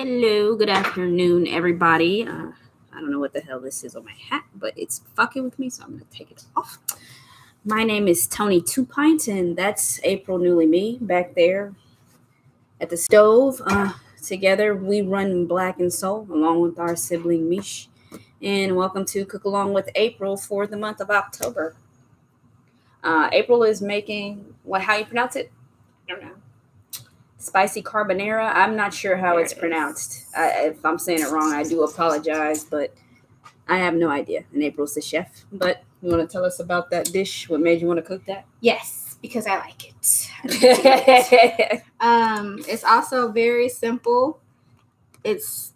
Hello, good afternoon, everybody. I don't know what the hell this is on my hat, but it's fucking with me, so I'm gonna take it off. My name is Toni Two Pints, and that's April Newly Me back there at the stove. Together, we run Black and Soul along with our sibling Mish. And welcome to Cook Along with April for the month of October. April is making what? How you pronounce it? I don't know. Spicy carbonara. I'm not sure how it's pronounced. If I'm saying it wrong, I do apologize, but I have no idea. And April's the chef. But you want to tell us about that dish? What made you want to cook that? Yes, because I like it. It's also very simple. It's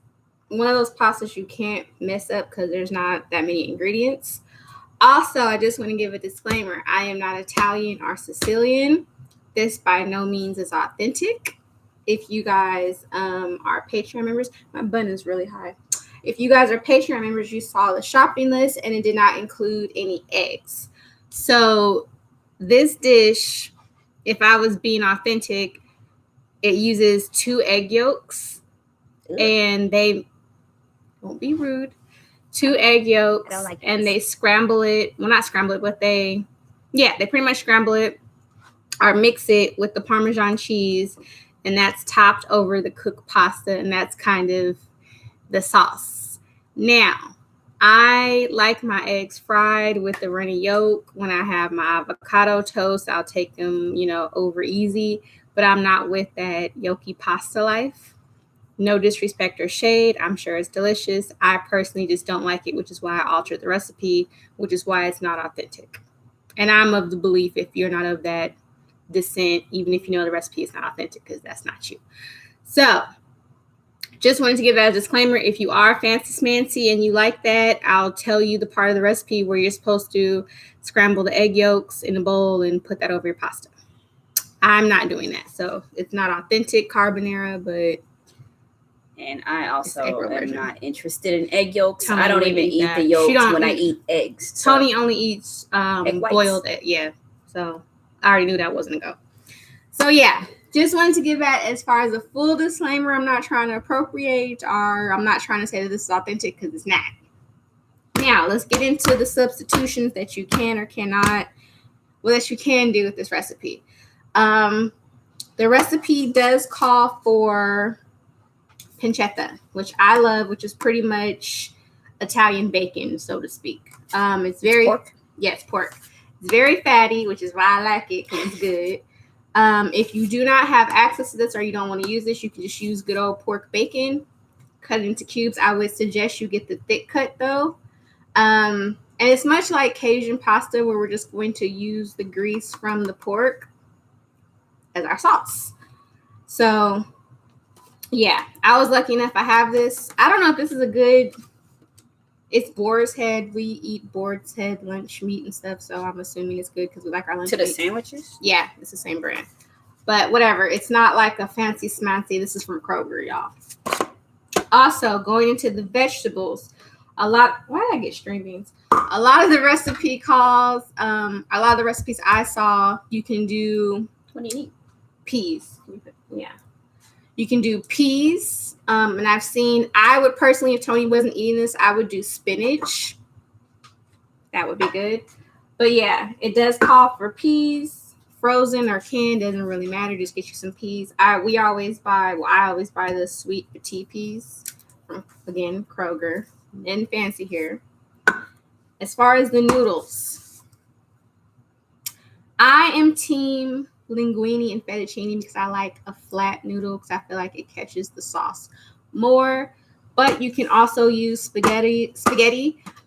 one of those pastas you can't mess up because there's not that many ingredients. Also, I just want to give a disclaimer. I am not Italian or Sicilian. This by no means is authentic. If you guys are Patreon members, my button is really high. If you guys are Patreon members, you saw the shopping list and it did not include any eggs. So this dish, if I was being authentic, it uses 2 egg yolks. Ew. And they won't be rude. 2 egg yolks. I don't like and they scramble it. Well, not scramble it, but they pretty much scramble it or mix it with the Parmesan cheese. And that's topped over the cooked pasta, and that's kind of the sauce. Now, I like my eggs fried with the runny yolk. When I have my avocado toast, I'll take them, over easy. But I'm not with that yolky pasta life. No disrespect or shade. I'm sure it's delicious. I personally just don't like it, which is why I altered the recipe, which is why it's not authentic. And I'm of the belief if you're not of that descent, even if you know the recipe is not authentic, because that's not you. So just wanted to give that a disclaimer. If you are fancy smancy and you like that, I'll tell you the part of the recipe where you're supposed to scramble the egg yolks in a bowl and put that over your pasta. I'm not doing that. So it's not authentic carbonara, but and I also am not interested in egg yolks. Toni I don't even eat the yolks when I eat eggs. So. Toni only eats boiled egg. Yeah. So I already knew that wasn't a go. So yeah, just wanted to give that as far as a full disclaimer. I'm not trying to appropriate or I'm not trying to say that this is authentic because it's not. Now, let's get into the substitutions that you can or cannot, that you can do with this recipe. The recipe does call for pancetta, which I love, which is pretty much Italian bacon, so to speak. It's very pork. Yes, pork. It's very fatty, which is why I like it because it's good. If you do not have access to this or you don't want to use this, you can just use good old pork bacon, cut it into cubes. I would suggest you get the thick cut though. And it's much like Cajun pasta where we're just going to use the grease from the pork as our sauce. So yeah, I was lucky enough I have this. I don't know if this is a good... It's boar's head. We eat boar's head lunch meat and stuff, so I'm assuming it's good because we like our lunch meat. To the sandwiches? Yeah, it's the same brand. But whatever. It's not like a fancy smancy. This is from Kroger, y'all. Also, going into the vegetables, why did I get string beans? A lot of the recipe calls, a lot of the recipes I saw, you can do... What do you need? Peas. Yeah. You can do peas. And I would personally, if Toni wasn't eating this, I would do spinach. That would be good. But yeah, it does call for peas, frozen or canned, doesn't really matter. Just get you some peas. I always buy the sweet petite peas from, again, Kroger. Nothing fancy here. As far as the noodles, I am team linguine and fettuccine because I like a flat noodle because I feel like it catches the sauce more. But you can also use spaghetti.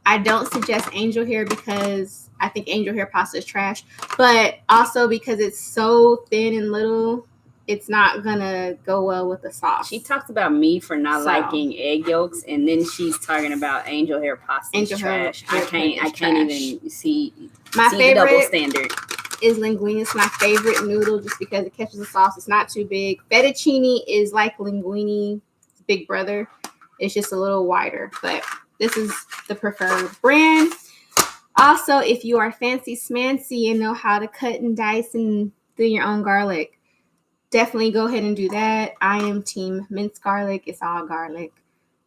I don't suggest angel hair because I think angel hair pasta is trash, but also because it's so thin and little, it's not gonna go well with the sauce. She talks about me for not liking egg yolks, and then she's talking about angel hair pasta is trash. I can't even see the double standard. Is linguine. It's my favorite noodle just because it catches the sauce. It's not too big. Fettuccine is like linguine's big brother. It's just a little wider, but this is the preferred brand. Also, if you are fancy smancy and know how to cut and dice and do your own garlic, definitely go ahead and do that. I am team minced garlic. It's all garlic.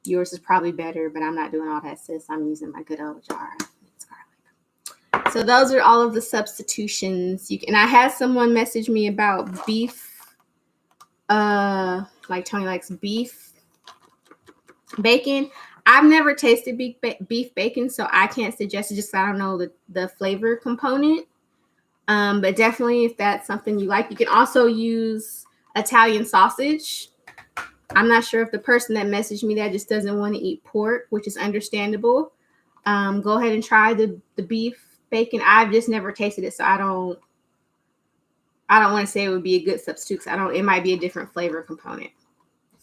Yours is probably better, but I'm not doing all that, sis. I'm using my good old jar of minced garlic. So those are all of the substitutions. And I had someone message me about beef. Like Toni likes beef bacon. I've never tasted beef bacon, so I can't suggest it. Just I don't know the flavor component. But definitely, if that's something you like, you can also use Italian sausage. I'm not sure if the person that messaged me that just doesn't want to eat pork, which is understandable. Go ahead and try the beef bacon. I've just never tasted it, so I don't want to say it would be a good substitute. It might be a different flavor component.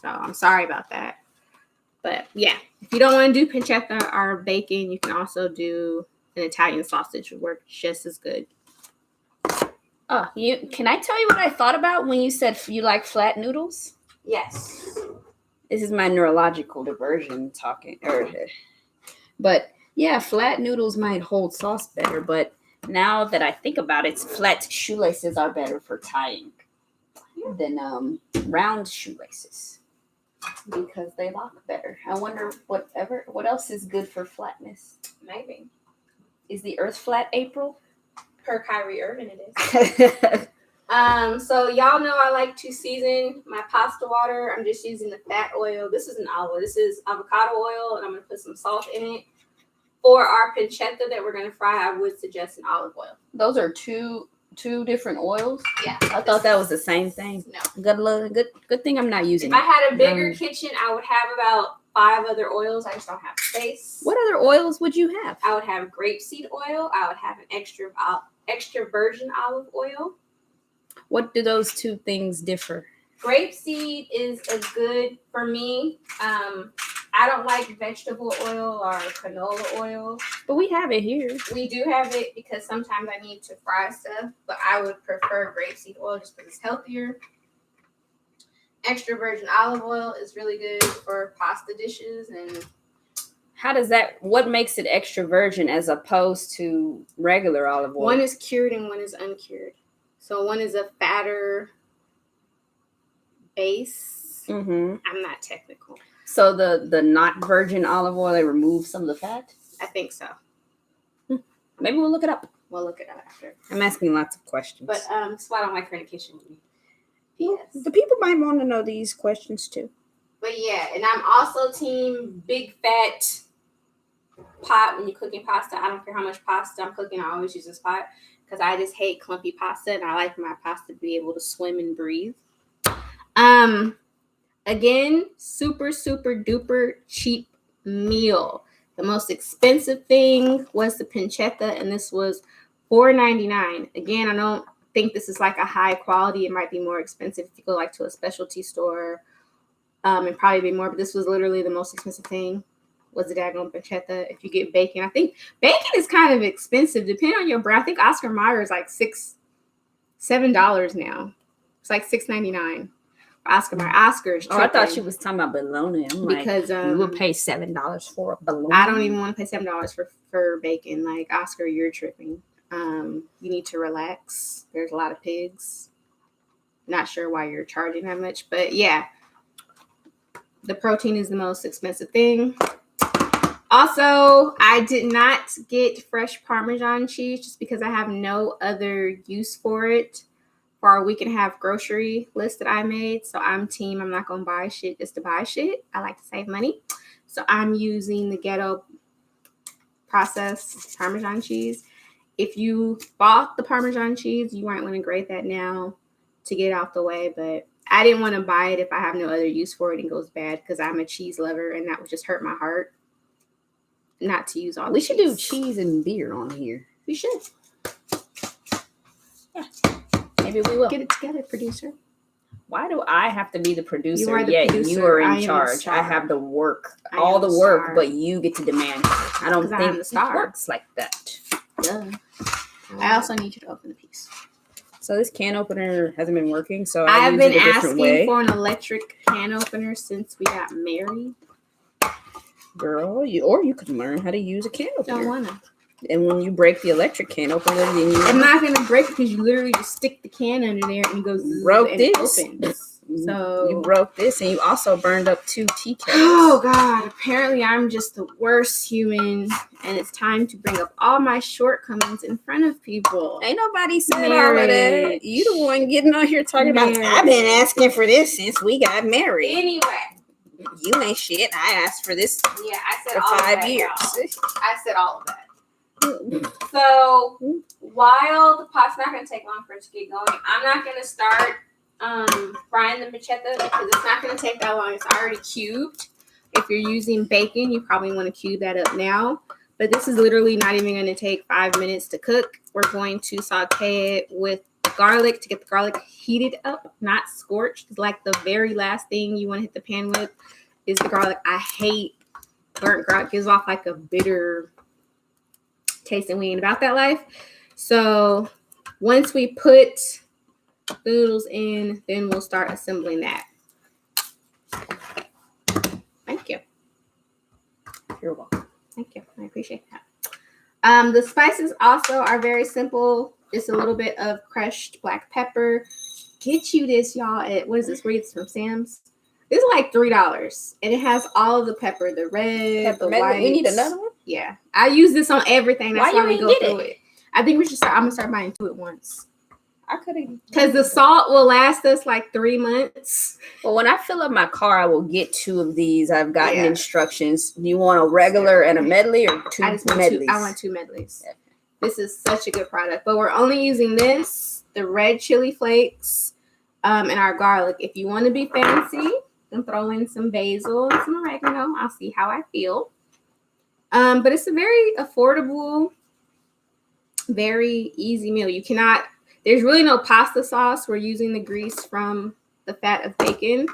So I'm sorry about that. But yeah, if you don't want to do pancetta or bacon, you can also do an Italian sausage. Would work just as good. Oh, can I tell you what I thought about when you said you like flat noodles? Yes. This is my neurological diversion talking. But yeah, flat noodles might hold sauce better. But now that I think about it, flat shoelaces are better for tying than round shoelaces because they lock better. I wonder what else is good for flatness. Maybe. Is the earth flat, April? Per Kyrie Irving, it is. So y'all know I like to season my pasta water. I'm just using the fat oil. This is an olive oil. This is avocado oil, and I'm going to put some salt in it. For our pancetta that we're going to fry, I would suggest an olive oil. Those are two different oils? Yeah. I thought that was the same thing. No. Good thing I'm not using it. If I had a bigger kitchen, I would have about 5 other oils. I just don't have space. What other oils would you have? I would have grapeseed oil. I would have an extra virgin olive oil. What do those two things differ? Grapeseed is a good for me. I don't like vegetable oil or canola oil. But we have it here. We do have it because sometimes I need to fry stuff, but I would prefer grapeseed oil just because it's healthier. Extra virgin olive oil is really good for pasta dishes. And what makes it extra virgin as opposed to regular olive oil? One is cured and one is uncured. So one is a fatter base. Mm-hmm. I'm not technical. So the not virgin olive oil, they remove some of the fat? I think so. Maybe we'll look it up. We'll look it up after. I'm asking lots of questions. But that's why I don't like her in the kitchen with me. Yes. The people might want to know these questions too. But yeah, and I'm also team big fat pot when you're cooking pasta. I don't care how much pasta I'm cooking. I always use this pot because I just hate clumpy pasta and I like my pasta to be able to swim and breathe. Again, super, super duper cheap meal. The most expensive thing was the pancetta, and this was $4.99. Again, I don't think this is like a high quality. It might be more expensive if you go like to a specialty store. And probably be more, but this was literally the most expensive thing was the daggone pancetta. If you get bacon, I think bacon is kind of expensive depending on your brand. I think Oscar Mayer is like $7 now. It's like $6.99. Oscar Mayer. Oscar's. I thought she was talking about bologna. Because you would pay $7 for a bologna. I don't even want to pay $7 for bacon. Like Oscar, you're tripping. You need to relax. There's a lot of pigs. Not sure why you're charging that much, but yeah. The protein is the most expensive thing. Also, I did not get fresh Parmesan cheese just because I have no other use for it for our week and a half grocery list that I made. So I'm not going to buy shit just to buy shit. I like to save money. So I'm using the ghetto processed Parmesan cheese. If you bought the Parmesan cheese, you might want to grate that now to get out the way. But I didn't want to buy it if I have no other use for it and goes bad because I'm a cheese lover and that would just hurt my heart not to use all. We should do cheese and beer on here. We should. Yeah. Maybe we will. Get it together, producer. Why do I have to be the producer? You are the producer. You are in charge. I have the work, all the work, but you get to demand. I don't think it works like that. Yeah. I also need you to open the piece. So this can opener hasn't been working, so I've been asking for an electric can opener since we got married. Girl, you could learn how to use a can opener. Don't wanna. And when you break the electric can open, it's not gonna break because you literally just stick the can under there and it goes broke and this. it opens. So you broke this, and you also burned up 2 tea kettles. Oh God! Apparently, I'm just the worst human, and it's time to bring up all my shortcomings in front of people. Ain't nobody said all of that. You the one getting on here talking about. I've been asking for this since we got married. Anyway, you ain't shit. I asked for this. Yeah, I said for all 5 of that, years. I said all of that. So while the pot's not going to take long for it to get going, I'm not going to start frying the machetta because it's not going to take that long. It's already cubed. If you're using bacon, you probably want to cube that up now. But this is literally not even going to take 5 minutes to cook. We're going to saute it with garlic to get the garlic heated up, not scorched. Like the very last thing you want to hit the pan with is the garlic. I hate burnt garlic. It gives off like a bitter taste, and we ain't about that life. So once we put the noodles in, then we'll start assembling that. Thank you. You're welcome. Thank you. I appreciate that. The spices also are very simple. Just a little bit of crushed black pepper. Get you this, y'all, at, what is this? Reads from Sam's. It's like $3. And it has all of the pepper, the red, Pepper, the white. We need another one? Yeah. I use this on everything. That's why we go through it. I think we should start. I'm going to start buying 2 at once. I could have. Because the salt will last us like 3 months. Well, when I fill up my car, I will get 2 of these. I've gotten instructions. Do you want a regular and a medley or 2 medleys? I want 2 medleys. Okay. This is such a good product. But we're only using this, the red chili flakes, and our garlic. If you want to be fancy, then throw in some basil and some oregano. I'll see how I feel. But it's a very affordable, very easy meal. You cannot... There's really no pasta sauce. We're using the grease from the fat of bacon.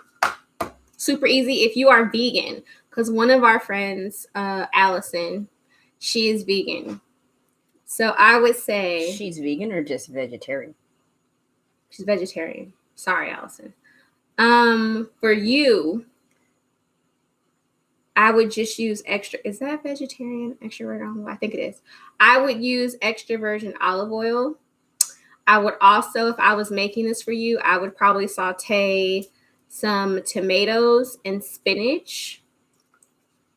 Super easy if you are vegan. Because one of our friends, Allison, she is vegan. So I would say... She's vegan or just vegetarian? She's vegetarian. Sorry, Allison. For you, I would just use extra... Is that vegetarian? Extra virgin olive oil? I think it is. I would use extra virgin olive oil. I would also, if I was making this for you, I would probably saute some tomatoes and spinach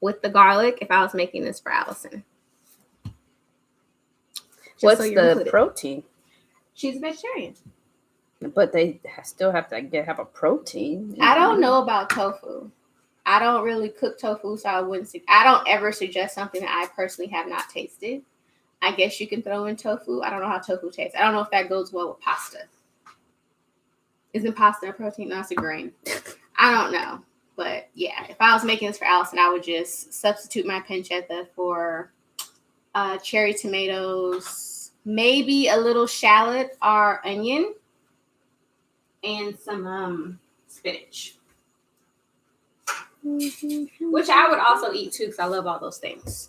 with the garlic if I was making this for Allison. What's the protein? She's a vegetarian. But they still have to have a protein. I don't know about tofu. I don't really cook tofu, so I don't ever suggest something that I personally have not tasted. I guess you can throw in tofu. I don't know how tofu tastes. I don't know if that goes well with pasta. Isn't pasta a protein? No, it's a grain. I don't know. But yeah, if I was making this for Allison, I would just substitute my pancetta for cherry tomatoes, maybe a little shallot or onion, and some spinach. Which I would also eat too because I love all those things.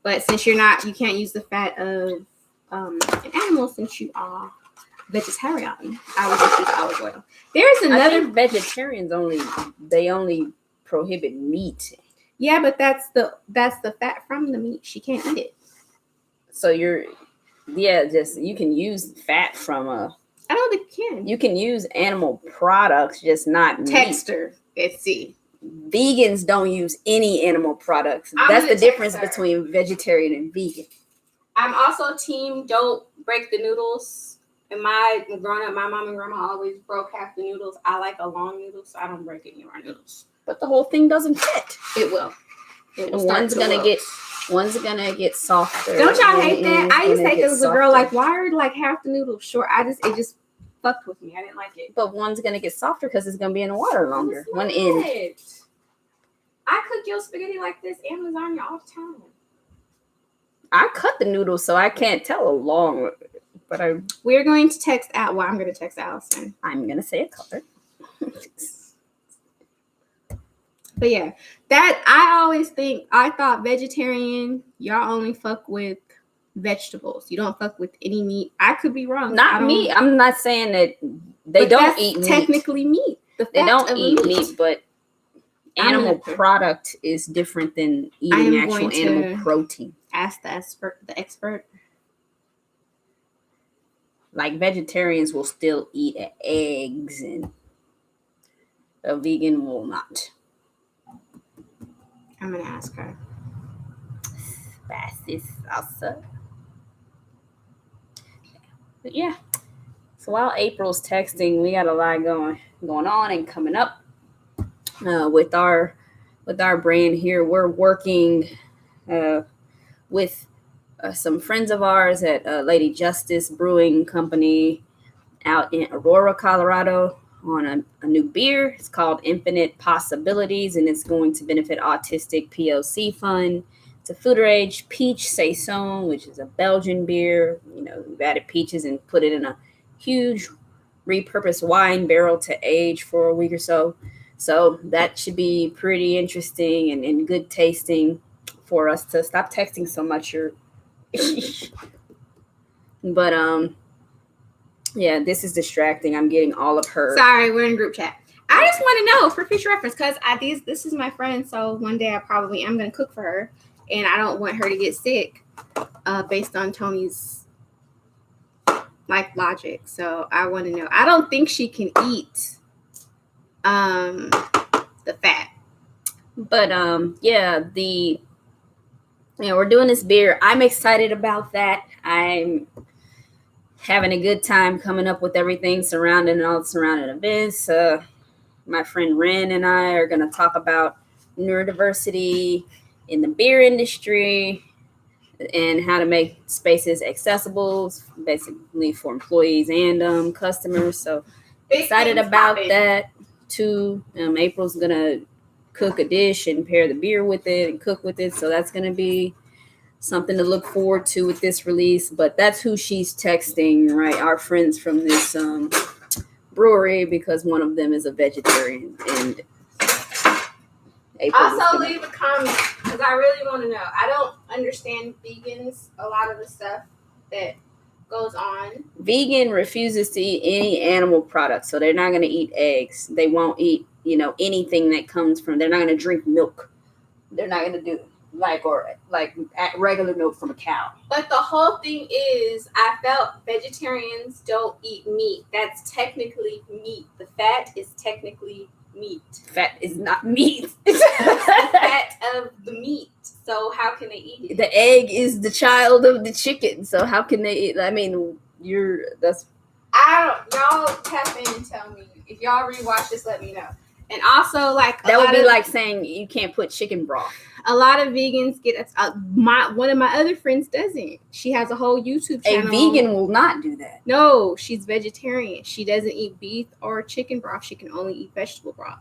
But since you can't use the fat of an animal since you are vegetarian, I would just use olive oil. There's another... I think vegetarians only prohibit meat. Yeah, but that's the fat from the meat. She can't eat it. So you can use fat from a... I don't think you can. You can use animal products, just not texture. Let's see. Vegans don't use any animal products. That's the difference between vegetarian and vegan. I'm also team don't break the noodles. And growing up, my mom and grandma always broke half the noodles. I like a long noodle, so I don't break any of our noodles. But the whole thing doesn't fit. It will. One's gonna get softer. Don't y'all hate that? I used to think it was a girl like, why are like half the noodles short? It just fucked with me. I didn't like it. But one's gonna get softer because it's gonna be in the water longer. One end. I cook your spaghetti like this and lasagna all the time. I cut the noodles, so I can't tell a long. But we're going to text out. Well, I'm going to text Allison. I'm gonna say a color. But yeah, that I thought vegetarian, y'all only fuck with vegetables. You don't fuck with any meat. I could be wrong. Not meat. I'm not saying that they don't eat meat. Technically meat. They don't eat meat, but animal product is different than eating actual animal protein. Ask the expert. Like vegetarians will still eat eggs and a vegan will not. I'm going to ask her. Fast is also. But yeah. So while April's texting, we got a lot going on and coming up with our brand here. We're working with some friends of ours at Lady Justice Brewing Company out in Aurora, Colorado, on a new beer. It's called Infinite Possibilities, and it's going to benefit Autistic POC Fund. It's a food-age peach saison, which is a Belgian beer. You know, we've added peaches and put it in a huge repurposed wine barrel to age for a week or so. So that should be pretty interesting and good tasting for us to stop texting so much. But yeah, this is distracting. I'm getting all of her. Sorry, we're in group chat. I just want to know for future reference because this is my friend, so one day I probably am going to cook for her, and I don't want her to get sick based on Toni's logic. So I want to know. I don't think she can eat the fat, but we're doing this beer. I'm excited about that. I'm having a good time coming up with everything surrounding all the surrounding events. My friend Ren and I are going to talk about neurodiversity in the beer industry and how to make spaces accessible, basically for employees and customers. So excited about that too. April's going to cook a dish and pair the beer with it and cook with it. So that's going to be something to look forward to with this release. But that's who she's texting, right? Our friends from this brewery, because one of them is a vegetarian. And also leave a comment because I really want to know. I don't understand vegans, a lot of the stuff that goes on. Vegan refuses to eat any animal products, so they're not going to eat eggs. They won't eat, anything that comes from. They're not going to drink milk. They're not going to do regular milk from a cow. But the whole thing is, I felt vegetarians don't eat meat. That's technically meat. The fat is technically meat. Fat is not meat. It's the fat of the meat. So how can they eat it? The egg is the child of the chicken. So how can they eat? I mean, y'all tap in and tell me. If y'all rewatch this, let me know. And also, that would be like saying you can't put chicken broth. A lot of vegans get one of my other friends doesn't. She has a whole YouTube channel. A vegan will not do that. No, she's vegetarian. She doesn't eat beef or chicken broth. She can only eat vegetable broth.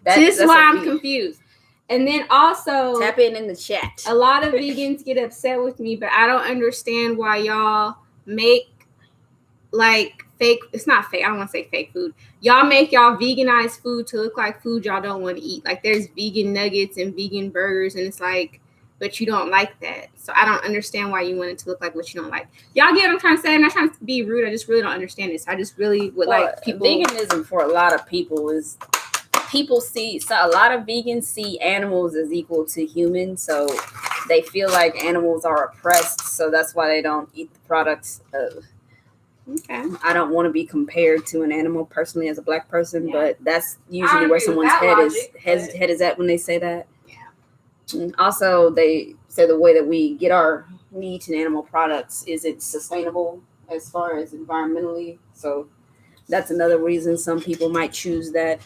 This is why I'm confused. And then also tap in the chat. A lot of vegans get upset with me, but I don't understand why y'all make fake. It's not fake. I don't want to say fake food. Y'all make y'all veganized food to look like food y'all don't want to eat. Like there's vegan nuggets and vegan burgers, and it's but you don't like that. So I don't understand why you want it to look like what you don't like. Y'all get what I'm trying to say? I'm not trying to be rude. I just really don't understand this. I just really would like people. Veganism for a lot of people is a lot of vegans see animals as equal to humans, so they feel like animals are oppressed. So that's why they don't eat the products of. Okay. I don't want to be compared to an animal personally as a Black person, but that's usually where someone's head is at when they say that. Yeah. And also, they say the way that we get our meat and animal products isn't sustainable as far as environmentally. So that's another reason some people might choose that.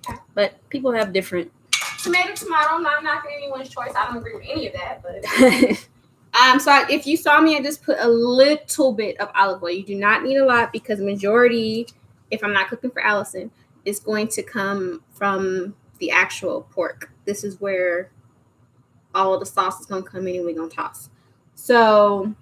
Okay. But people have different. Tomato. I'm not knocking anyone's choice. I don't agree with any of that, but. So if you saw me, I just put a little bit of olive oil. You do not need a lot because majority, if I'm not cooking for Allison, is going to come from the actual pork. This is where all of the sauce is going to come in and we're going to toss. So,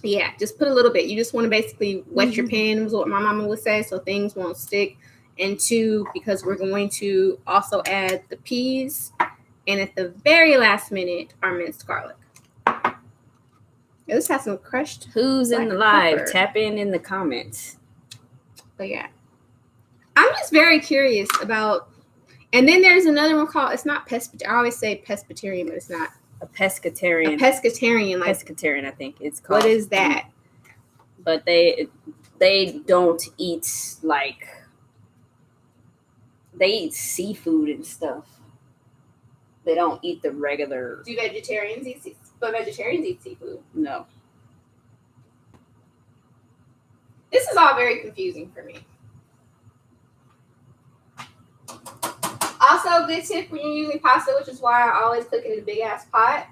yeah, just put a little bit. You just want to basically wet your pan, is what my mama would say, so things won't stick. And two, because we're going to also add the peas and at the very last minute, our minced garlic. This has some crushed. Who's in the live? Pepper. Tap in the comments. But yeah, I'm just very curious about And then there's another one called, it's not pescatarian. I always say pescatarian, but it's not. A pescatarian. A pescatarian. Like, pescatarian, I think it's called. What is that? But they don't eat, like, they eat seafood and stuff. They don't eat the regular. Do vegetarians eat seafood? But vegetarians eat seafood. No. This is all very confusing for me. Also, good tip when you're using pasta, which is why I always cook it in a big ass pot.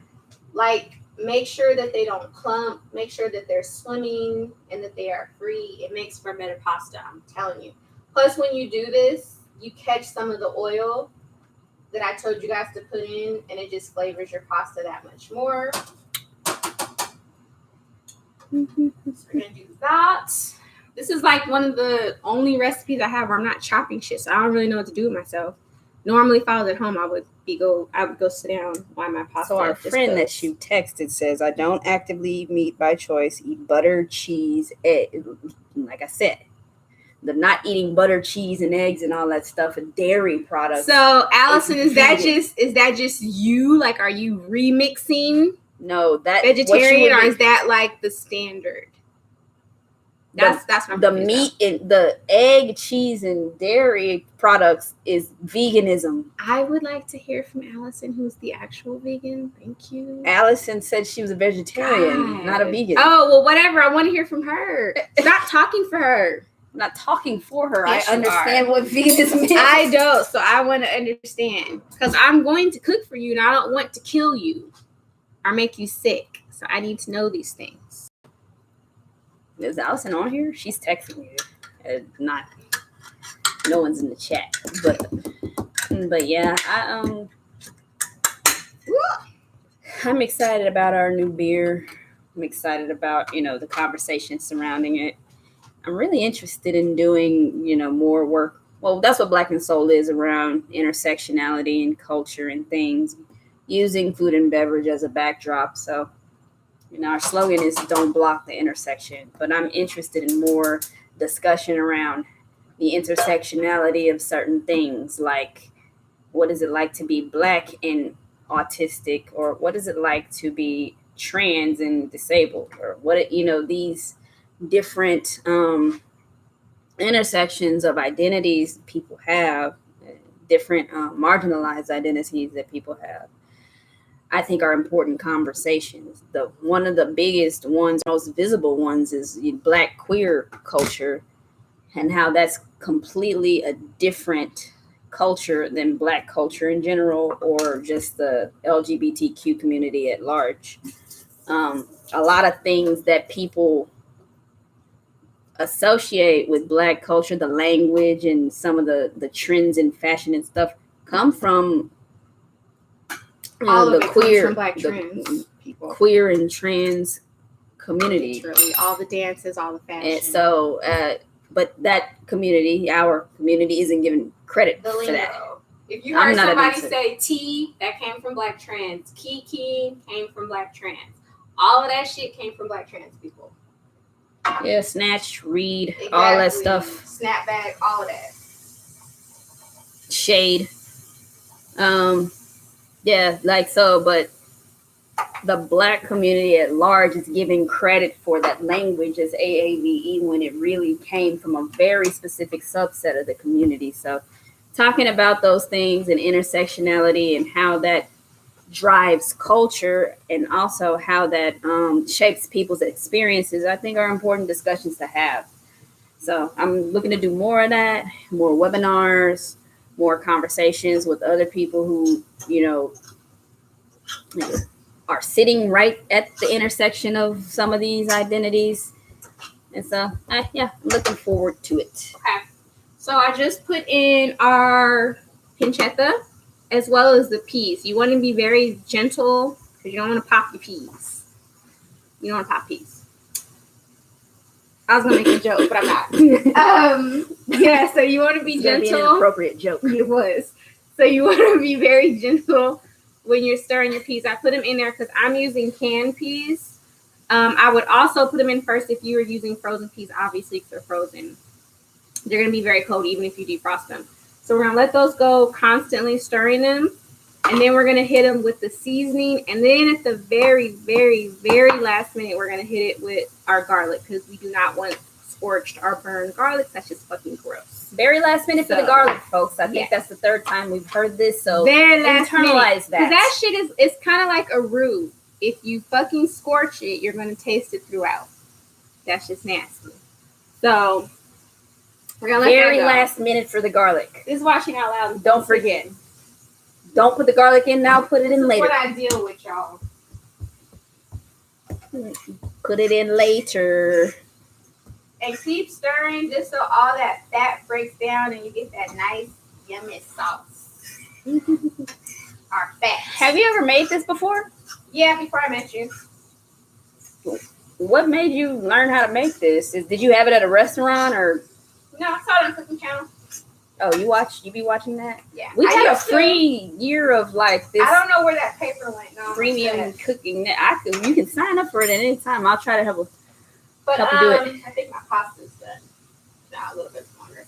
Like, make sure that they don't clump. Make sure that they're swimming and that they are free. It makes for better pasta, I'm telling you. Plus, when you do this, you catch some of the oil that I told you guys to put in, and it just flavors your pasta that much more. So we're gonna do that. This is like one of the only recipes I have where I'm not chopping shit, so I don't really know what to do with myself. Normally, if I was at home, I would go sit down while my pasta. So our friend that you texted says, I don't actively eat meat by choice. Eat butter, cheese, egg. Like I said, the not eating butter, cheese, and eggs and all that stuff, and dairy products. So Allison, is that just you? Like, are you remixing? No, that vegetarian, or is that like the standard? That's what I'm the meat and the egg, cheese, and dairy products is veganism. I would like to hear from Allison, who's the actual vegan. Thank you. Allison said she was a vegetarian, not a vegan. Oh, well, whatever. I want to hear from her. Stop talking for her. I'm not talking for her. Yes, I understand what veganism is. I don't, so I want to understand. Because I'm going to cook for you, and I don't want to kill you or make you sick. So I need to know these things. Is Allison on here? She's texting me. No one's in the chat. But yeah, I'm excited about our new beer. I'm excited about, the conversation surrounding it. I'm really interested in doing, more work. Well, that's what Black and Soul is, around intersectionality and culture and things, using food and beverage as a backdrop. So, our slogan is don't block the intersection, but I'm interested in more discussion around the intersectionality of certain things, like what is it like to be Black and autistic, or what is it like to be trans and disabled, or these different intersections of identities people have, different marginalized identities that people have, I think are important conversations. One of the biggest ones, most visible ones, is Black queer culture, and how that's completely a different culture than Black culture in general, or just the LGBTQ community at large. A lot of things that people associate with Black culture, the language and some of the trends in fashion and stuff, come from all of it comes from Black trans people, queer and trans community. Literally, all the dances, all the fashion. And so, but that community, our community, isn't given credit for that. If you heard somebody say T, that came from Black trans. Kiki came from Black trans. All of that shit came from Black trans people. Yeah, snatch, read, exactly. All that stuff. Snapback, all of that. Shade. Yeah, like so, but the Black community at large is giving credit for that language as AAVE when it really came from a very specific subset of the community. So talking about those things and intersectionality and how that drives culture, and also how that shapes people's experiences, I think are important discussions to have. So I'm looking to do more of that, more webinars, more conversations with other people who, are sitting right at the intersection of some of these identities. And so, yeah, I'm looking forward to it. Okay. So I just put in our pancetta as well as the peas. You want to be very gentle because you don't want to pop your peas. You don't want to pop peas. I was going to make a joke, but I'm not. Yeah, so you want to be gentle. Be an inappropriate joke. It was. So you want to be very gentle when you're stirring your peas. I put them in there because I'm using canned peas. I would also put them in first if you were using frozen peas, obviously, because they're frozen. They're going to be very cold even if you defrost them. So we're gonna let those go, constantly stirring them. And then we're going to hit them with the seasoning. And then at the very, very, very last minute, we're going to hit it with our garlic because we do not want scorched or burned garlic. That's just fucking gross. Very last minute for the garlic, folks. I think that's the third time we've heard this. So very last internalize that. Because that shit it's kind of like a roux. If you fucking scorch it, you're going to taste it throughout. That's just nasty. So we're going to let very last minute for the garlic. This is watching out loud. Don't forget. Don't put the garlic in now. Put it in later. What I deal with, y'all. Put it in later. And keep stirring just so all that fat breaks down and you get that nice, yummy sauce. Our fat. Have you ever made this before? Yeah, before I met you. What made you learn how to make this? Did you have it at a restaurant or? No, I saw it on Cooking Channel. Oh, you be watching that? Yeah. We had a free year of like this. I don't know where that paper went. No, premium cooking. You can sign up for it at any time. I'll try to help you do it. I think my pasta's done. Now a little bit longer.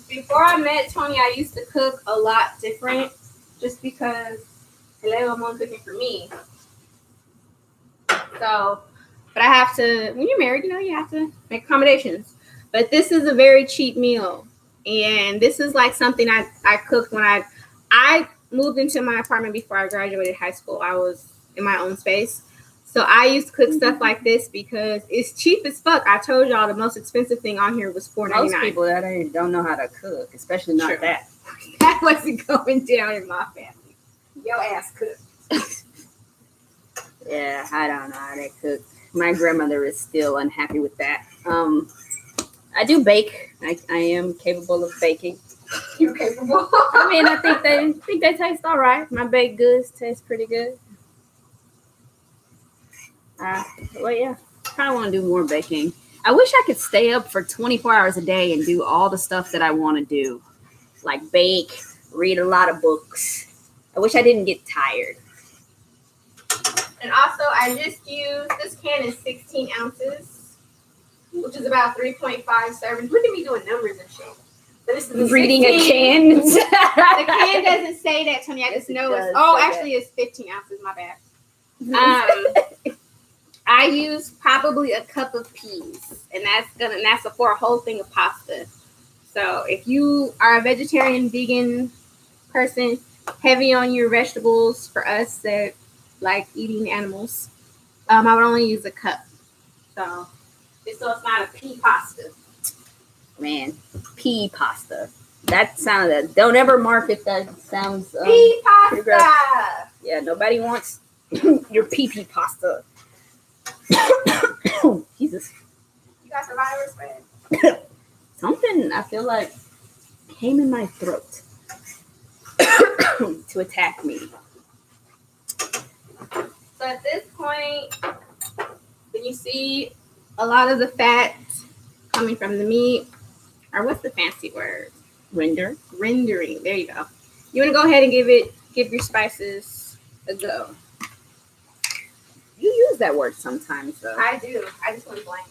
Before I met Toni, I used to cook a lot different, just because I'm cooking for me. So, but I have to. When you're married, you have to make accommodations. But this is a very cheap meal. And this is like something I cooked when I moved into my apartment before I graduated high school. I was in my own space. So I used to cook stuff like this because it's cheap as fuck. I told y'all the most expensive thing on here was $4.99. Most people that don't know how to cook, especially not that. That wasn't going down in my family. Your ass cooked. Yeah, I don't know how to cook. My grandmother is still unhappy with that. I do bake. I am capable of baking. You're capable. I mean, I think they taste all right. My baked goods taste pretty good. Well, yeah, I kind of want to do more baking. I wish I could stay up for 24 hours a day and do all the stuff that I want to do, like bake, read a lot of books. I wish I didn't get tired. And also, I just used, this can is 16 ounces. Which is about 3.5 servings. Look at me doing numbers and shit. So this is reading 16. A can. The can doesn't say that, Toni. I just know it's. Oh, actually, it's 15 ounces. My bad. I use probably a cup of peas, and that's for a whole thing of pasta. So if you are a vegetarian, vegan person, heavy on your vegetables, for us that like eating animals, I would only use a cup. So it's not a pea pasta. Man, pea pasta. That sounded. Don't ever market that. Sounds pea pasta. Yeah, nobody wants your pea pasta. Jesus. You got the virus, man. Something I feel like came in my throat to attack me. So at this point, when you see a lot of the fat coming from the meat, or what's the fancy word? Rendering. There you go. You want to go ahead and give your spices a go. You use that word sometimes, though. I do. I just went blank.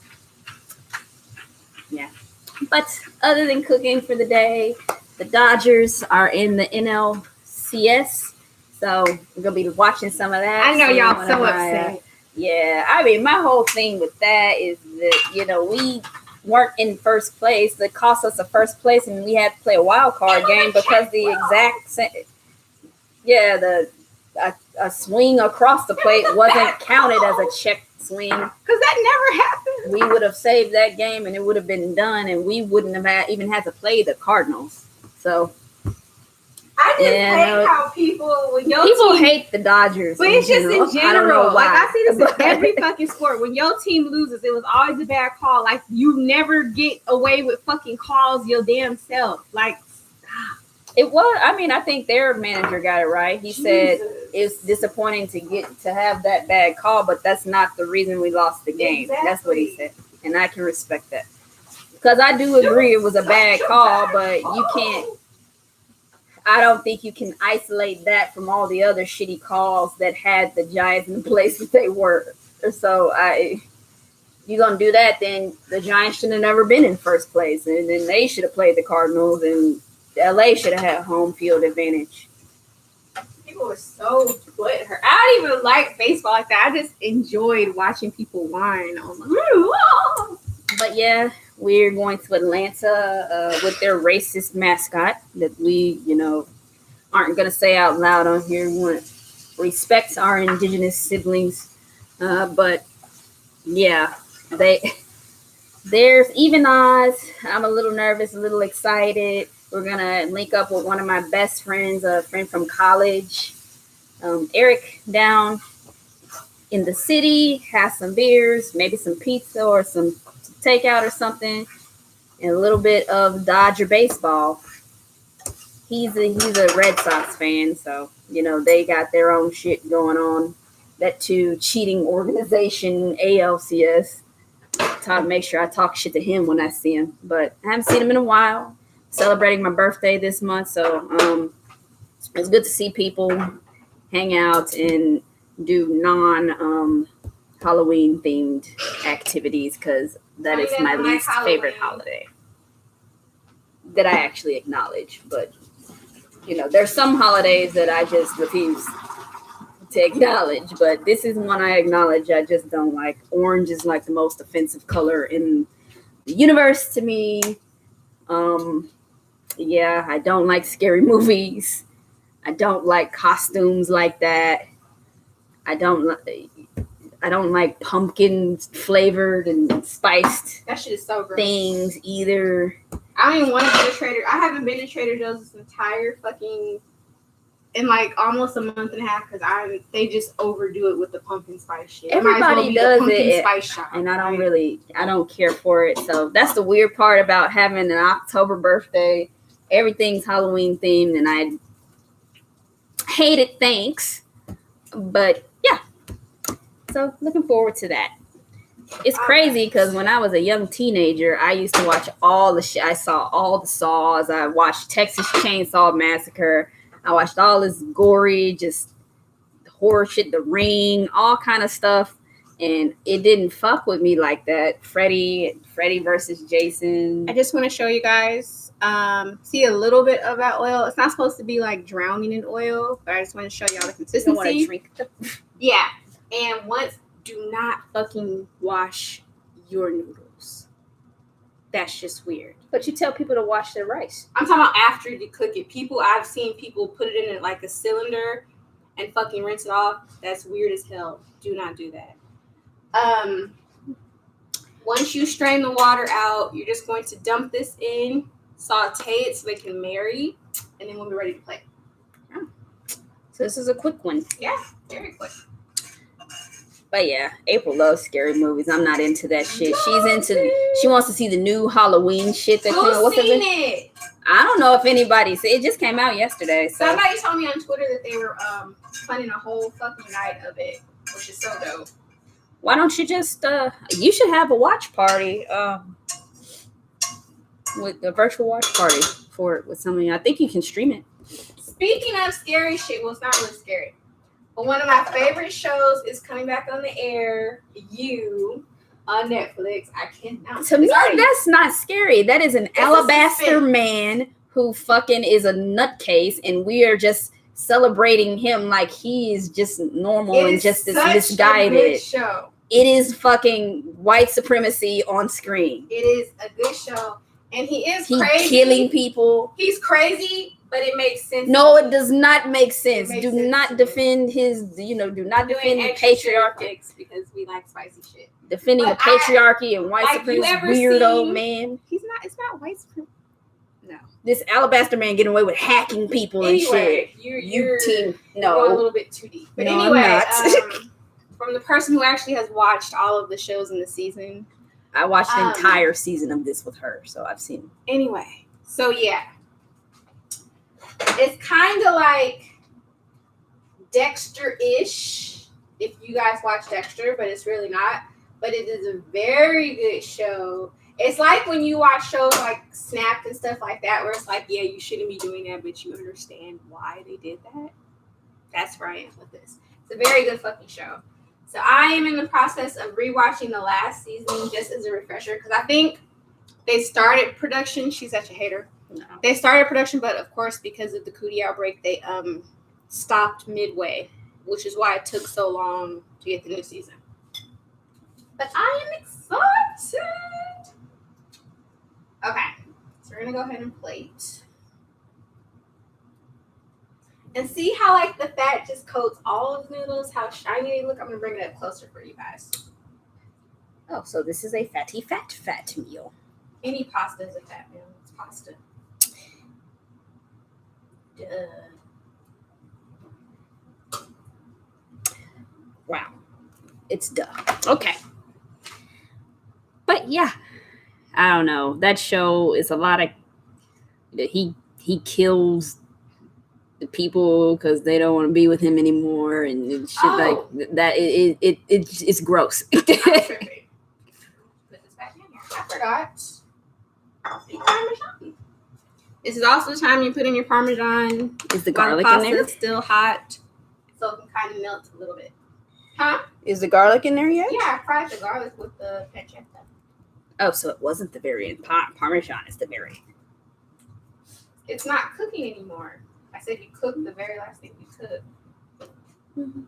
Yeah. But other than cooking for the day, the Dodgers are in the NLCS, so we're gonna be watching some of that. I know y'all so upset. Yeah, I mean, my whole thing with that is that we weren't in first place. That cost us a first place, and we had to play a wild card game because the exact same. Yeah, a swing across the plate wasn't counted as a check swing. Because that never happened. We would have saved that game and it would have been done, and we wouldn't have even had to play the Cardinals. So I just hate how people hate the Dodgers. But it's just in general. I don't know why. Like I see this in every fucking sport. When your team loses, it was always a bad call. Like you never get away with fucking calls your damn self. Like it was. I mean, I think their manager got it right. He said it's disappointing to have that bad call, but that's not the reason we lost the game. Exactly. That's what he said, and I can respect that because I do agree it was a bad call, but you can't. I don't think you can isolate that from all the other shitty calls that had the Giants in the place that they were. So you're gonna do that, then the Giants should have never been in first place, and then they should have played the Cardinals, and LA should have had home field advantage. People were so butthurt. I don't even like baseball like that. I just enjoyed watching people whine on the. But yeah, we're going to Atlanta with their racist mascot that we, aren't going to say out loud on here. We want to respect our indigenous siblings. But yeah, there's even odds. I'm a little nervous, a little excited. We're going to link up with one of my best friends, a friend from college, Eric, down in the city, have some beers, maybe some pizza or some takeout or something, and a little bit of Dodger baseball. He's a Red Sox fan, so they got their own shit going on. That too cheating organization ALCS. Make sure I talk shit to him when I see him, but I haven't seen him in a while. Celebrating my birthday this month, so it's good to see people hang out and do Halloween themed activities, because that is my least favorite holiday that I actually acknowledge. But there's some holidays that I just refuse to acknowledge, but this is one I acknowledge. I just don't like. Orange is like the most offensive color in the universe to me. Yeah, I don't like scary movies. I don't like costumes like that. I don't like pumpkin flavored and spiced. That shit is so gross. Things either. I don't even want to go to Trader. I haven't been to Trader Joe's this entire fucking in like almost a month and a half, because they just overdo it with the pumpkin spice shit. Everybody does it, spice shop, and I don't care for it. So that's the weird part about having an October birthday. Everything's Halloween themed, and I hate it. Thanks, but yeah. So looking forward to that. It's crazy because when I was a young teenager, I used to watch all the shit. I saw all the Saws. I watched Texas Chainsaw Massacre. I watched all this gory, just horror shit, The Ring, all kind of stuff. And it didn't fuck with me like that. Freddy versus Jason. I just want to show you guys, see a little bit of that oil. It's not supposed to be like drowning in oil, but I just want to show y'all the consistency. You want to drink Yeah. And do not fucking wash your noodles. That's just weird. But you tell people to wash their rice. I'm talking about after you cook it. I've seen people put it in like a cylinder and fucking rinse it off. That's weird as hell. Do not do that. Once you strain the water out, you're just going to dump this in, saute it so they can marry, and then we'll be ready to play. Yeah. So this is a quick one. Yeah, very quick. But yeah, April loves scary movies. I'm not into that shit. She wants to see the new Halloween shit that came out. Who's seen it? I don't know if anybody's. It just came out yesterday. So. Somebody told me on Twitter that they were planning a whole fucking night of it, which is so dope. Why don't you just you should have a watch party with a virtual watch party for it with something. I think you can stream it. Speaking of scary shit, well, it's not really scary, but one of my favorite shows is coming back on the air. You on Netflix. I cannot. To me, that's not scary. That is an alabaster man who fucking is a nutcase, and we are just celebrating him like he is just normal and just as misguided. Show. It is fucking white supremacy on screen. It is a good show, and he's crazy. Killing people. He's crazy, but it makes sense. No, it does not make sense. Do not defend his. Do not defend the patriarchy because we like spicy shit. Defending the patriarchy and white supremacy, weirdo man. He's not. It's not white supremacy. No, this alabaster man getting away with hacking people and shit. You're going a little bit too deep. But no, anyway, from the person who actually has watched all of the shows in the season, I watched the entire season of this with her, so I've seen it. Anyway, so yeah, it's kind of like Dexter-ish. If you guys watch Dexter, but it's really not. But it is a very good show. It's like when you watch shows like Snapped and stuff like that, where it's like, yeah, you shouldn't be doing that, but you understand why they did that. That's where I am with this. It's a very good fucking show. So I am in the process of rewatching the last season just as a refresher, because I think they started production. She's such a hater. No. They started production, but of course, because of the cootie outbreak, they stopped midway, which is why it took so long to get the new season. But I am excited. Okay, so we're gonna go ahead and plate. And see how like the fat just coats all of the noodles, how shiny they look. I'm gonna bring it up closer for you guys. Oh, so this is a fatty fat meal. Any pasta is a fat meal. It's pasta. Duh. Wow. It's duh. Okay. But yeah, I don't know. That show is a lot of he kills the people because they don't want to be with him anymore and shit like that. It's gross. Put this back in here. I forgot. Parmesan. This is also the time you put in your Parmesan. Is the garlic in there? It's still hot, so it can kind of melt a little bit. Huh? Is the garlic in there yet? Yeah, I fried the garlic with the pancetta. Oh, so it wasn't the very end. Parmesan is the very end. It's not cooking anymore. I said you cook the very last thing you cook. Mm-hmm.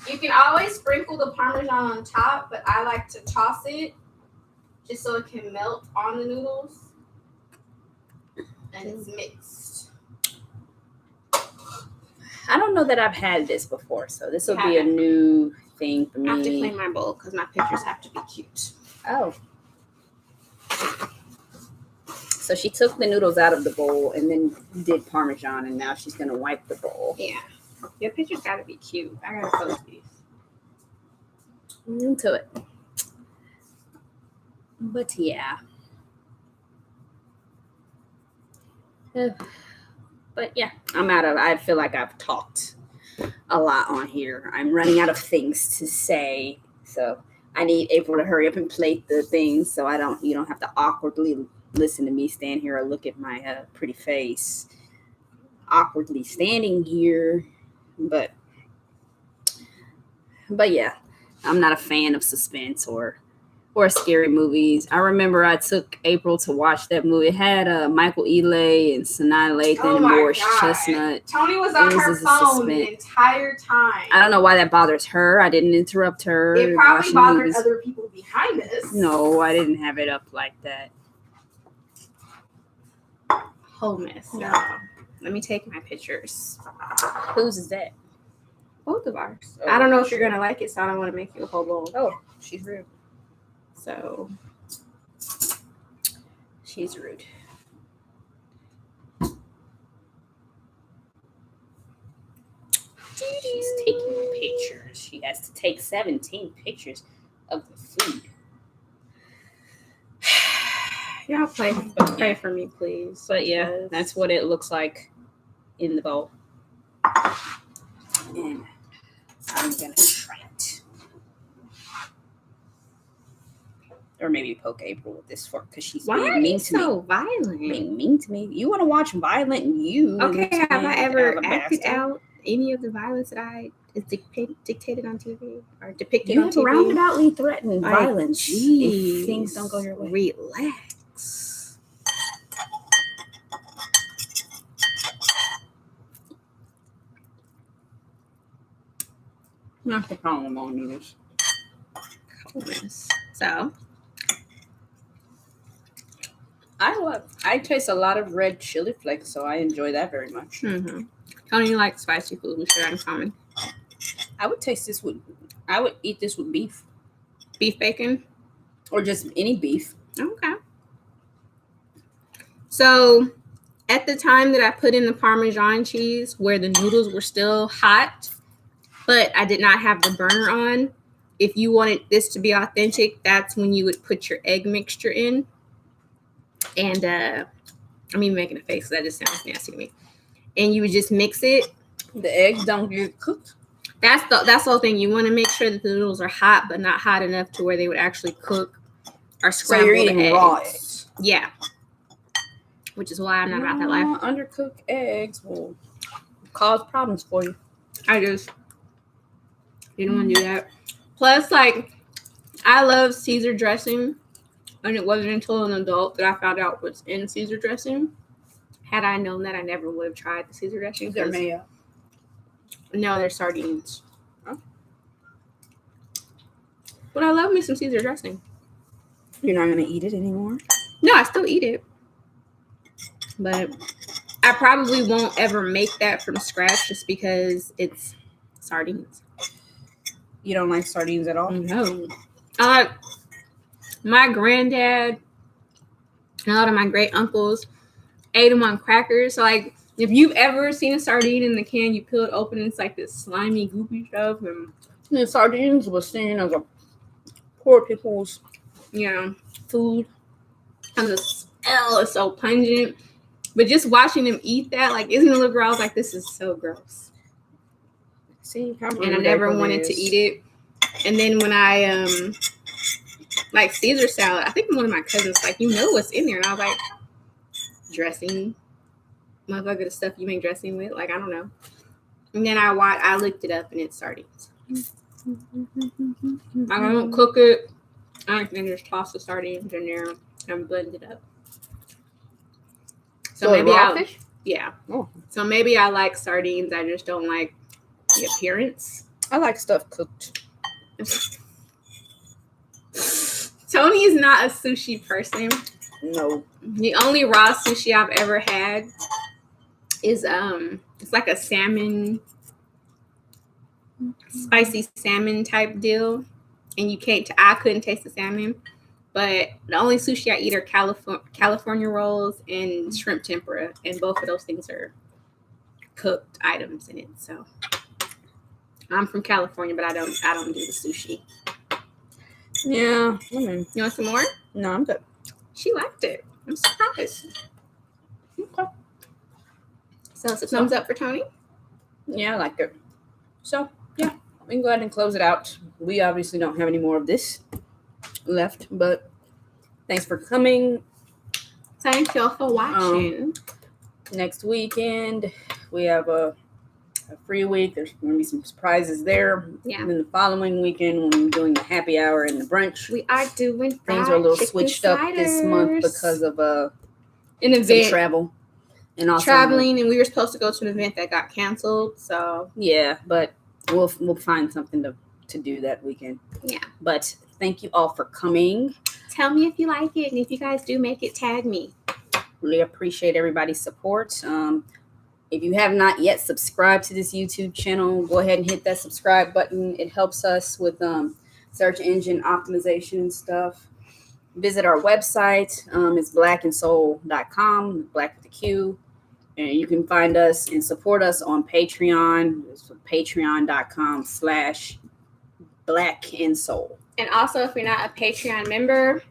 You can always sprinkle the Parmesan on top, but I like to toss it just so it can melt on the noodles. And it's mixed. I don't know that I've had this before, so this will be a new thing for me. I have to clean my bowl because my pictures have to be cute. Oh. So she took the noodles out of the bowl and then did Parmesan, and now she's going to wipe the bowl. Yeah. Your pictures got to be cute. I got to post these. Into it. But yeah. But yeah, I feel like I've talked a lot on here. I'm running out of things to say. So I need April to hurry up and plate the things so you don't have to awkwardly listen to me stand here or look at my pretty face. Awkwardly standing here. But yeah, I'm not a fan of suspense or scary movies. I remember I took April to watch that movie. It had Michael Ealy and Sanaa Lathan and Morris Chestnut. Toni was on her phone the entire time. I don't know why that bothers her. I didn't interrupt her. It probably bothered other people behind us. No, I didn't have it up like that. Whole mess. No. Let me take my pictures. Whose is that? Both of ours. Oh, I don't know if you're going to like it, so I don't want to make you a whole bowl. Oh, she's rude. So, she's rude. She's taking pictures. She has to take 17 pictures of the food. Y'all pray for me, please. But yeah, that's what it looks like in the bowl. And I'm going to try it. Or maybe poke April with this fork because she's being mean to me. Why are you so violent? Being mean to me. You want to watch violent you. Okay, have I ever acted out any of the violence that I dictated on TV or depicted on TV? You have roundaboutly threatened violence if things don't go your way. Relax. Not the problem on noodles. So I taste a lot of red chili flakes, so I enjoy that very much. Mm-hmm. Toni likes spicy food. We share in common. I would eat this with beef. Beef bacon? Or just any beef. Okay. So at the time that I put in the Parmesan cheese where the noodles were still hot, but I did not have the burner on, if you wanted this to be authentic, that's when you would put your egg mixture in. And I'm even making a face, so that just sounds nasty to me. And you would just mix it. The eggs don't get cooked. That's the whole thing. You want to make sure that the noodles are hot, but not hot enough to where they would actually cook or scramble the eggs. So you're eating raw eggs. Yeah. Which is why I'm not about that life. Undercooked eggs will cause problems for you. You don't want to do that. Plus, like, I love Caesar dressing And it wasn't until an adult that I found out what's in Caesar dressing. Had I known that, I never would have tried the Caesar dressing. They're mayo. No, they're sardines. Oh. But I love me some Caesar dressing. You're not going to eat it anymore? No, I still eat it. But I probably won't ever make that from scratch just because it's sardines. You don't like sardines at all? No. My granddad and a lot of my great uncles ate them on crackers. So, like, if you've ever seen a sardine in the can, you peel it open and it's like this slimy, goopy stuff. And the sardines was seen as a poor people's, food. And the smell is so pungent. But just watching them eat that, like, isn't it a little girl? I was like, this is so gross. See, and I never wanted to eat it. And then when I like Caesar salad, I think one of my cousins like, what's in there, and I was like, dressing, motherfucker, the stuff you make dressing with, like, I don't know. And then I looked it up, and it's sardines. I don't cook it. I can just toss the sardines in there and blend it up. So maybe fish? Yeah. Oh. So maybe I like sardines. I just don't like the appearance. I like stuff cooked. Toni is not a sushi person. No. The only raw sushi I've ever had is it's like a salmon, spicy salmon type deal, and I couldn't taste the salmon. But the only sushi I eat are California rolls and shrimp tempura, and both of those things are cooked items in it. So I'm from California, but I don't do the sushi. Yeah. You want some more? No, I'm good. She liked it. I'm surprised. Okay. So it's a thumbs up for Toni? Yeah, I like it. So, yeah, we can go ahead and close it out. We obviously don't have any more of this left, but thanks for coming. Thank y'all for watching. Next weekend, we have a free week. There's going to be some surprises there. Yeah. And then the following weekend, when we're doing the happy hour and the brunch, we are doing things are a little switched up this month because of an event, travel, and also traveling. And we were supposed to go to an event that got canceled. So yeah, but we'll find something to do that weekend. Yeah. But thank you all for coming. Tell me if you like it, and if you guys do make it, tag me. Really appreciate everybody's support. If you have not yet subscribed to this YouTube channel, go ahead and hit that subscribe button. It helps us with search engine optimization and stuff. Visit our website. It's blackandsoul.com, black with a Q. And you can find us and support us on Patreon. It's patreon.com/blackandsoul. And also, if you're not a Patreon member,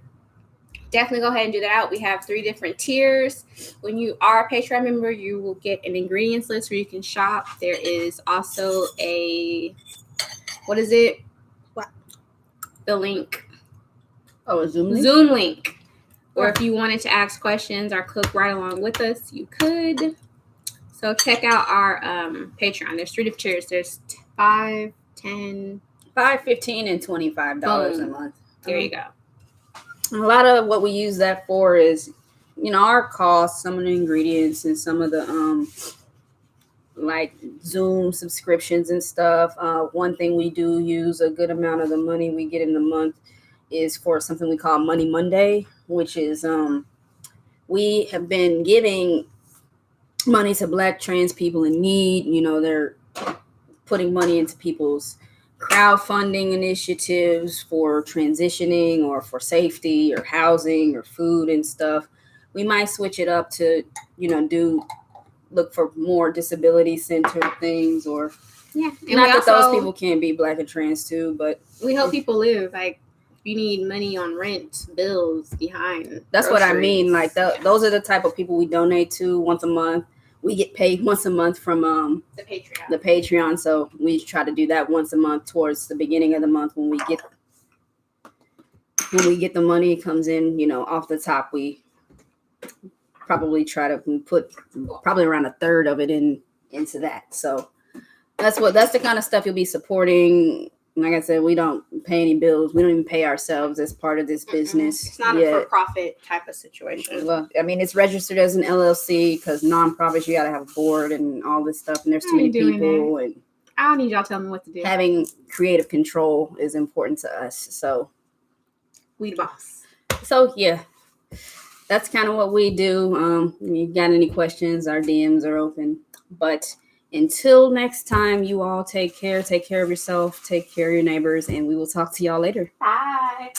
definitely go ahead and do that out. We have 3 different tiers. When you are a Patreon member, you will get an ingredients list where you can shop. There is also the link. Oh, a Zoom link? Zoom link. Or if you wanted to ask questions or cook right along with us, you could. So check out our Patreon. There's 3 different tiers. There's $5, $10, $5, $15, and $25 a month. There you go. A lot of what we use that for is, our costs, some of the ingredients, and some of the like Zoom subscriptions and stuff. One thing we do use a good amount of the money we get in the month is for something we call Money Monday, which is we have been giving money to Black trans people in need. They're putting money into people's crowdfunding initiatives for transitioning or for safety or housing or food and stuff. We might switch it up to, look for more disability centered things or and not that those people can't be Black and trans too, but we help people live. Like, if you need money on rent, bills, behind. That's groceries. What I mean. Like those are the type of people we donate to once a month. We get paid once a month from the Patreon. So we try to do that once a month towards the beginning of the month when we get the money. It comes in, off the top. We probably try to put probably around a third of it into that. So that's the kind of stuff you'll be supporting. like I said, we don't pay any bills. We don't even pay ourselves as part of this business. It's not a for-profit type of situation. Well, I mean, it's registered as an LLC because nonprofits, you got to have a board and all this stuff. And there's too many people. And I don't need y'all telling me what to do. Having creative control is important to us. So we the boss. So, yeah, that's kind of what we do. You got any questions, our DMs are open. But until next time, you all take care of yourself, take care of your neighbors, and we will talk to y'all later. Bye.